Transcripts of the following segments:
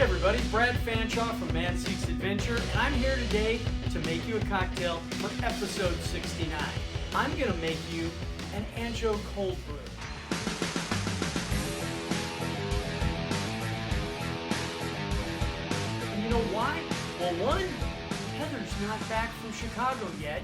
Hey everybody, Brad Fanshaw from Mezcal's Adventure, and I'm here today to make you a cocktail for episode 69. I'm going to make you an Ancho Cold Brew. And you know why? Well, one, Heather's not back from Chicago yet,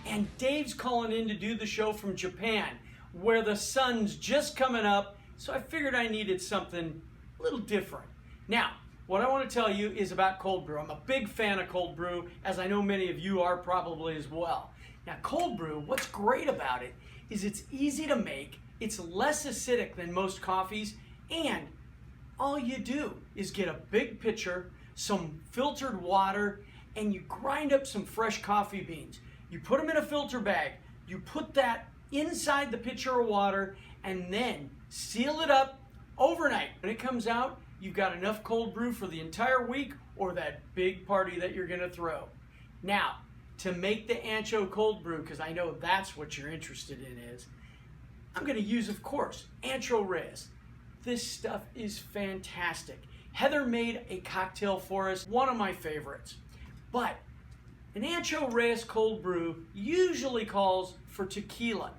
and Dave's calling in to do the show from Japan, where the sun's just coming up, so I figured I needed something a little different. Now, what I want to tell you is about cold brew. I'm a big fan of cold brew, as I know many of you are probably as well. Now, cold brew, what's great about it is it's easy to make, it's less acidic than most coffees, and all you do is get a big pitcher, some filtered water, and you grind up some fresh coffee beans. You put them in a filter bag, you put that inside the pitcher of water, and then seal it up overnight. When it comes out, you've got enough cold brew for the entire week or that big party that you're gonna throw. Now, to make the Ancho Cold Brew, because I know that's what you're interested in is, I'm gonna use, of course, Ancho Reyes. This stuff is fantastic. Heather made a cocktail for us, one of my favorites. But an Ancho Reyes cold brew usually calls for tequila,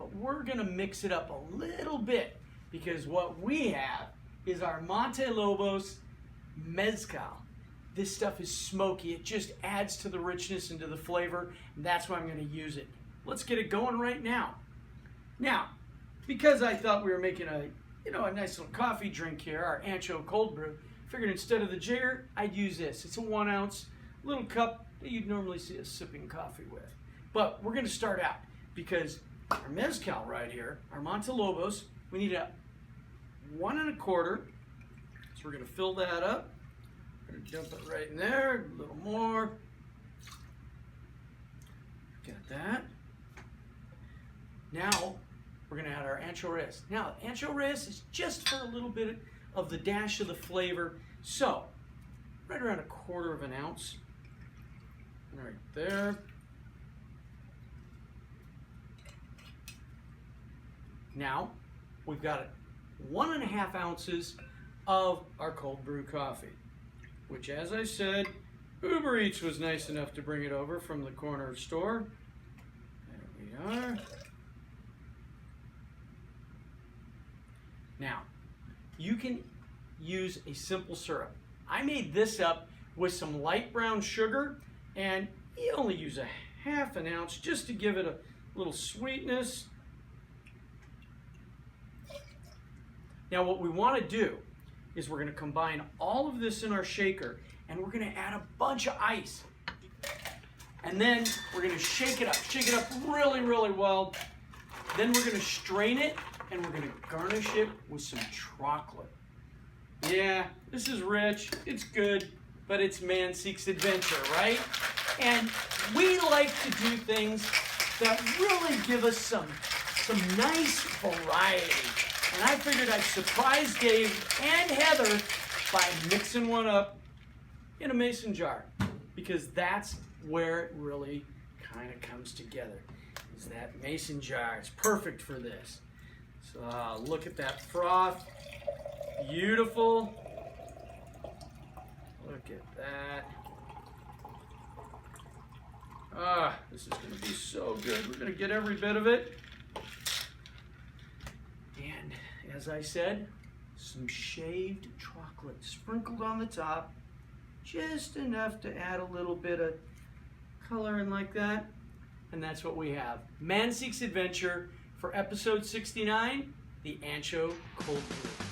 but we're gonna mix it up a little bit because what we have is our Montelobos Mezcal. This stuff is smoky. It just adds to the richness and to the flavor, and that's why I'm going to use it. Let's get it going right now. Now, because I thought we were making a nice little coffee drink here, our Ancho Cold Brew, figured instead of the jigger, I'd use this. It's a 1 ounce little cup that you'd normally see us sipping coffee with. But we're going to start out because our Mezcal right here, our Montelobos, we need a 1 1/4. So we're going to fill that up. We're going to dump it right in there. A little more. Got that. Now we're going to add our Ancho Reyes. Now, Ancho Reyes is just for a little bit of the dash of the flavor. So, right around 1/4 ounce. Right there. Now, we've got it. 1 1/2 ounces of our cold brew coffee, which, as I said, Uber Eats was nice enough to bring it over from the corner store. There we are. Now, you can use a simple syrup. I made this up with some light brown sugar, and you only use 1/2 ounce just to give it a little sweetness. Now what we want to do is we're going to combine all of this in our shaker, and we're going to add a bunch of ice. And then we're going to shake it up really, really well. Then we're going to strain it, and we're going to garnish it with some chocolate. Yeah, this is rich, it's good, but it's Mezcal's Adventure, right? And we like to do things that really give us some nice variety. And I figured I'd surprise Dave and Heather by mixing one up in a mason jar, because that's where it really kind of comes together, is that mason jar. It's perfect for this. So look at that froth. Beautiful. Look at that. This is going to be so good. We're going to get every bit of it. And as I said, some shaved chocolate sprinkled on the top, just enough to add a little bit of coloring like that. And that's what we have. Mezcal's Adventure for episode 69, the Ancho Cold Brew.